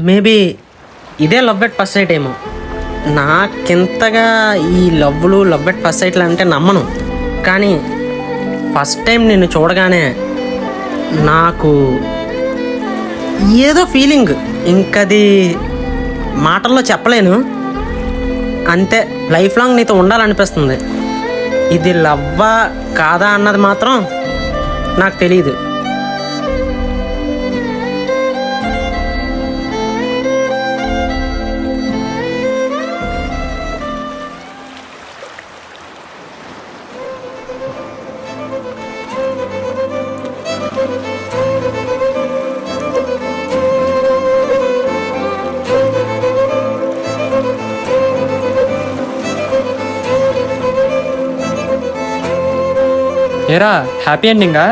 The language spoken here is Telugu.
మేబీ ఇదే లవ్ ఎట్ ఫస్ట్ సైట్ ఏమో. నాకింతగా ఈ లవ్ ఎట్ ఫస్ట్ సైట్లు అంటే నమ్మను. కానీ ఫస్ట్ టైం నిన్ను చూడగానే నాకు ఏదో ఫీలింగ్, ఇంకది మాటల్లో చెప్పలేను. అంతే, లైఫ్ లాంగ్ నీతో ఉండాలనిపిస్తుంది. ఇది లవ్వా కాదా అన్నది మాత్రం నాకు తెలియదు. ఏరా హ్యాపీ ఎండింగా?